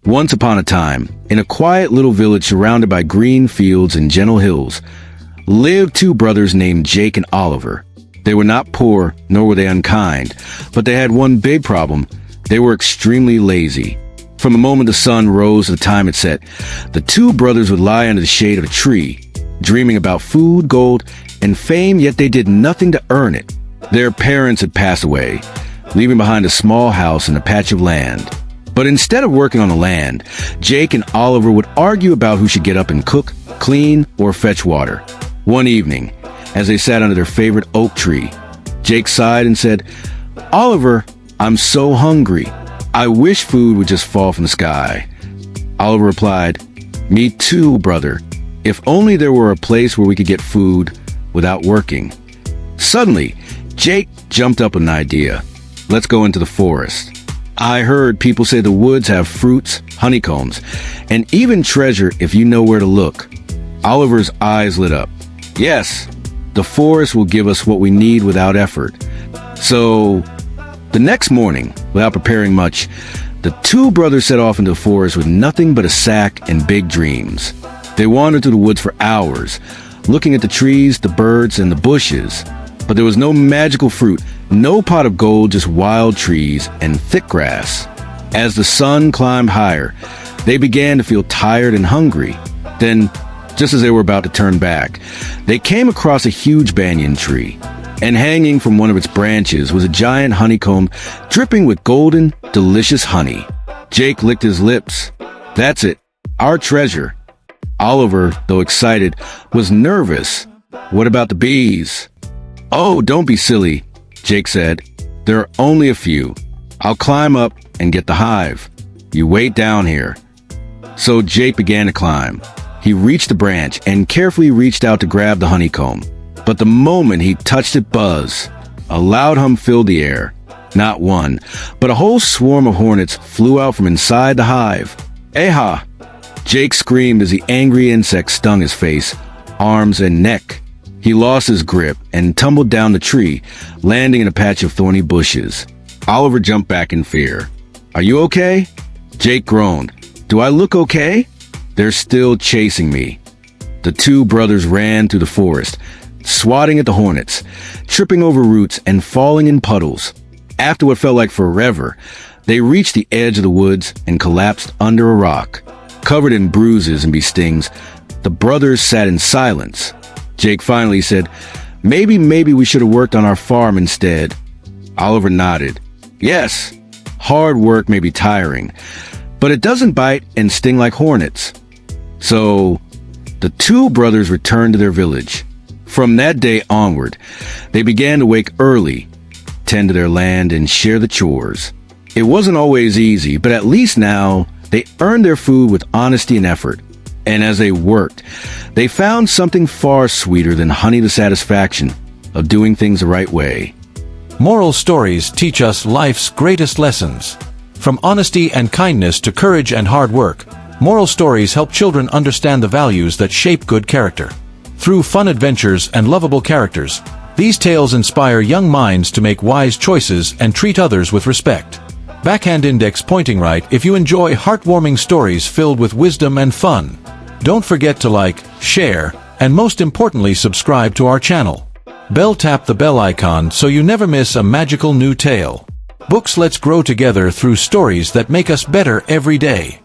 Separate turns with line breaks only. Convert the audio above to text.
Once upon a time, in a quiet little village surrounded by green fields and gentle hills, lived two brothers named Jake and Oliver. They were not poor, nor were they unkind, but they had one big problem. They were extremely lazy. From the moment the sun rose to the time it set, the two brothers would lie under the shade of a tree, dreaming about food, gold, and fame, yet they did nothing to earn it. Their parents had passed away, leaving behind a small house and a patch of land. But instead of working on the land, Jake and Oliver would argue about who should get up and cook, clean, or fetch water. One evening, as they sat under their favorite oak tree, Jake sighed and said, "Oliver, I'm so hungry. I wish food would just fall from the sky." Oliver replied, "Me too, brother. If only there were a place where we could get food without working." Suddenly, Jake jumped up with an idea. "Let's go into the forest. I heard people say the woods have fruits, honeycombs, and even treasure if you know where to look." Oliver's eyes lit up. "Yes, the forest will give us what we need without effort." So, the next morning, without preparing much, the two brothers set off into the forest with nothing but a sack and big dreams. They wandered through the woods for hours, looking at the trees, the birds, and the bushes. But there was no magical fruit, no pot of gold, just wild trees and thick grass. As the sun climbed higher, they began to feel tired and hungry. Then, just as they were about to turn back, they came across a huge banyan tree. And hanging from one of its branches was a giant honeycomb dripping with golden, delicious honey. Jake licked his lips. "That's it, our treasure." Oliver, though excited, was nervous. "What about the bees?" "Oh, don't be silly," Jake said. "There are only a few. I'll climb up and get the hive. You wait down here." So Jake began to climb. He reached the branch and carefully reached out to grab the honeycomb. But the moment he touched it, buzz, a loud hum filled the air. Not one, but a whole swarm of hornets flew out from inside the hive. "Eha!" Jake screamed as the angry insect stung his face, arms, and neck. He lost his grip and tumbled down the tree, landing in a patch of thorny bushes. Oliver jumped back in fear. "Are you okay?" Jake groaned. "Do I look okay?" "They're still chasing me." The two brothers ran through the forest, swatting at the hornets, tripping over roots and falling in puddles. After what felt like forever, they reached the edge of the woods and collapsed under a rock. Covered in bruises and bee stings, the brothers sat in silence. Jake finally said, Maybe we should have worked on our farm instead." Oliver nodded. "Yes, hard work may be tiring, but it doesn't bite and sting like hornets." So, the two brothers returned to their village. From that day onward, they began to wake early, tend to their land, and share the chores. It wasn't always easy, but at least now they earned their food with honesty and effort. And as they worked, they found something far sweeter than honey, the satisfaction of doing things the right way.
Moral stories teach us life's greatest lessons. From honesty and kindness to courage and hard work, moral stories help children understand the values that shape good character. Through fun adventures and lovable characters, these tales inspire young minds to make wise choices and treat others with respect. Backhand index pointing right if you enjoy heartwarming stories filled with wisdom and fun. Don't forget to like, share, and most importantly subscribe to our channel. Tap the bell icon so you never miss a magical new tale. Books, let's grow together through stories that make us better every day.